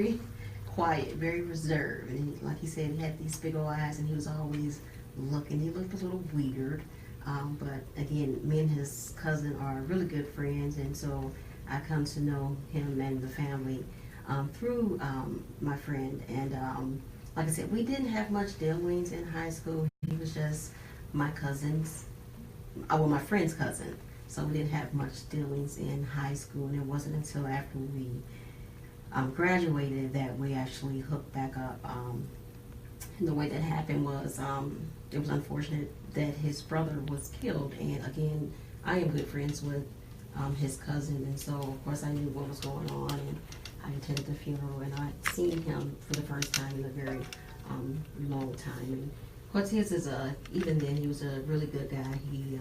very quiet, very reserved, and like he said, he had these big old eyes, and he was always looking. He looked a little weird, but again, me and his cousin are really good friends, and so I come to know him and the family through my friend. And like I said, we didn't have much dealings in high school. He was just my cousin's, well, my friend's cousin. So we didn't have much dealings in high school, and it wasn't until after we graduated that we actually hooked back up. And the way that happened was it was unfortunate that his brother was killed. And again, I am good friends with his cousin, and so of course I knew what was going on, and I attended the funeral, and I'd seen him for the first time in a very long time. And Cortez is even then he was a really good guy. He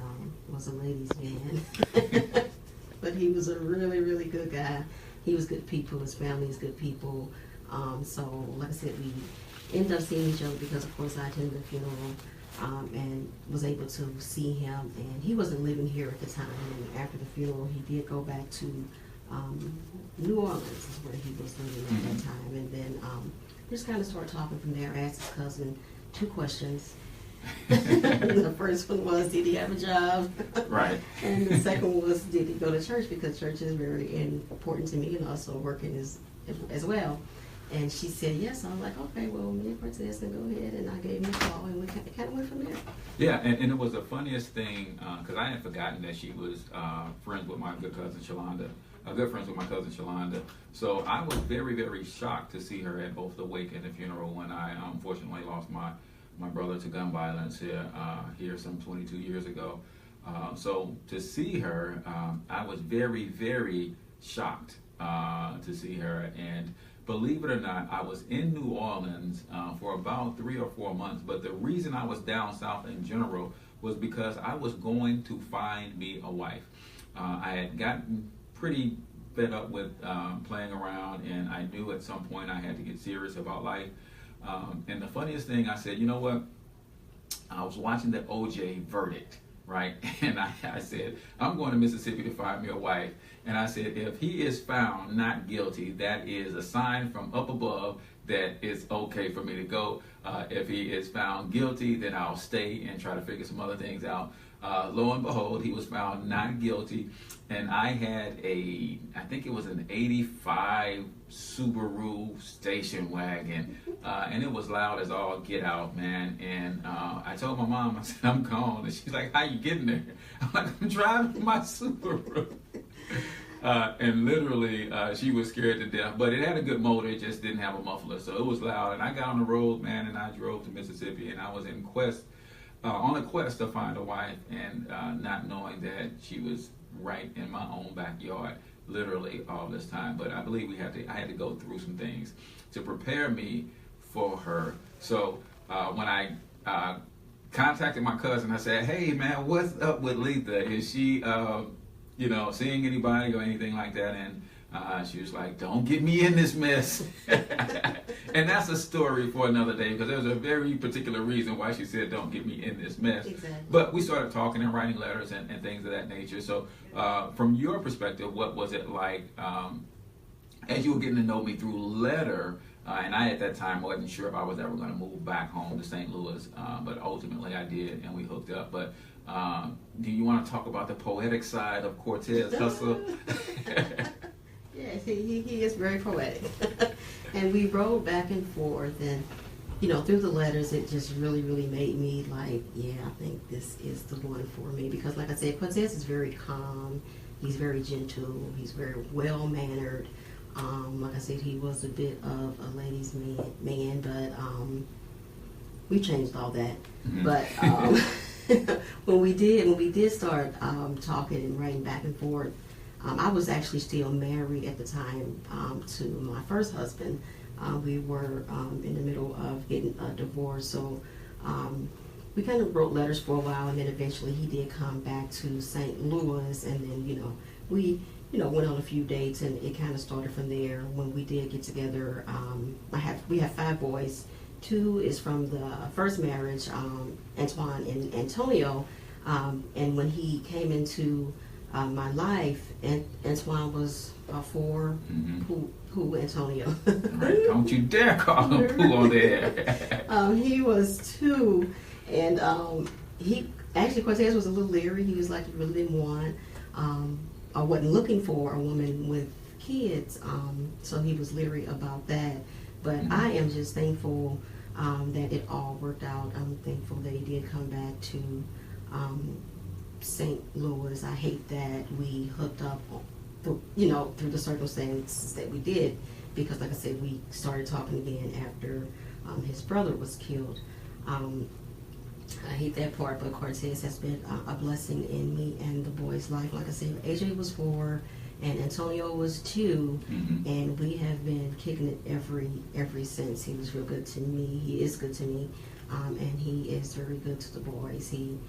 was a ladies' man, but he was a really, really good guy. He was good people. His family is good people. So, like I said, we ended up seeing each other because, of course, I attended the funeral and was able to see him. And he wasn't living here at the time. And after the funeral, he did go back to New Orleans, is where he was living at that time. And then just kind of started talking from there. I asked his cousin 2 questions. The first one was, did he have a job? Right. And the second was, did he go to church? Because church is very important to me, and also working as well. And she said yes. I was like, okay, well, me and Cortez can go ahead. And I gave him a call, and we kind of went from there. Yeah, and it was the funniest thing, because I had forgotten that she was friends with my good cousin Shalonda. Good friends with my cousin Shalonda. So I was very, very shocked to see her at both the wake and the funeral when I unfortunately lost my brother to gun violence here some 22 years ago. So to see her, I was very, very shocked to see her. And believe it or not, I was in New Orleans for about 3 or 4 months. But the reason I was down south in general was because I was going to find me a wife. I had gotten pretty fed up with playing around, and I knew at some point I had to get serious about life. And the funniest thing, I said, you know what? I was watching the OJ verdict, right? And I said, I'm going to Mississippi to find me a wife. And I said, if he is found not guilty, that is a sign from up above that it's okay for me to go. If he is found guilty, then I'll stay and try to figure some other things out. Lo and behold, he was found not guilty, and I had I think it was an 85 Subaru station wagon, and it was loud as all get out, man. And I told my mom, I said, I'm gone. And she's like, how you getting there? I'm like, I'm driving my Subaru. And literally, she was scared to death, but it had a good motor, it just didn't have a muffler, so it was loud. And I got on the road, man, and I drove to Mississippi, and I was on a quest to find a wife, and not knowing that she was right in my own backyard, literally all this time. But I believe I had to go through some things to prepare me for her. So when I contacted my cousin, I said, "Hey, man, what's up with Letha? Is she, seeing anybody or anything like that?" And she was like, "Don't get me in this mess." And that's a story for another day, because there's a very particular reason why she said, "Don't get me in this mess." Exactly. But we started talking and writing letters and things of that nature. So from your perspective, what was it like as you were getting to know me through letter? And I, at that time, wasn't sure if I was ever going to move back home to St. Louis, but ultimately I did, and we hooked up. But do you want to talk about the poetic side of Cortez Hustle? Yes, he is very poetic. And we wrote back and forth, and through the letters, it just really, really made me like, yeah, I think this is the one for me. Because like I said, Cortez is very calm, he's very gentle, he's very well-mannered. Like I said, he was a bit of a ladies' man, but we changed all that. Mm-hmm. But when we did start talking and writing back and forth, I was actually still married at the time to my first husband. We were in the middle of getting a divorce, so we kind of wrote letters for a while, and then eventually he did come back to St. Louis, and then we went on a few dates, and it kind of started from there. When we did get together, we have 5 boys. 2 is from the first marriage, Antoine and Antonio, and when he came into my life, and Antoine was about 4. Mm-hmm. Who Antonio? Right. Don't you dare call him Pooh on there. He was 2, and he actually, Cortez was a little leery. He was like, he really didn't want, or wasn't looking for a woman with kids. So he was leery about that. But I am just thankful that it all worked out. I'm thankful that he did come back to St. Louis. I hate that we hooked up, through the circumstances that we did, because, like I said, we started talking again after his brother was killed. I hate that part, but Cortez has been a blessing in me and the boys' life. Like I said, AJ was 4 and Antonio was 2, and we have been kicking it every since. He was real good to me. He is good to me, and he is very good to the boys. He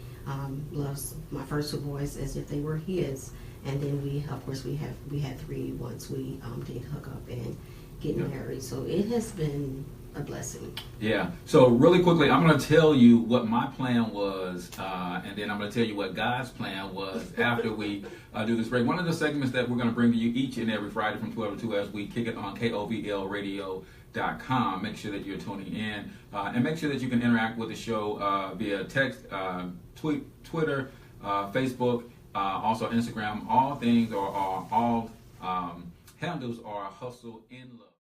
loves my first 2 boys as if they were his, and then we, of course, we had 3 once we did hook up and get married. So it has been a blessing. Yeah. So really quickly, I'm going to tell you what my plan was, and then I'm going to tell you what God's plan was after we do this break. One of the segments that we're going to bring to you each and every Friday from 12 to 2 as we kick it on KOVLradio.com. Make sure that you're tuning in, and make sure that you can interact with the show via text, Twitter, Facebook, also Instagram. All things or all handles are Hustle in Love.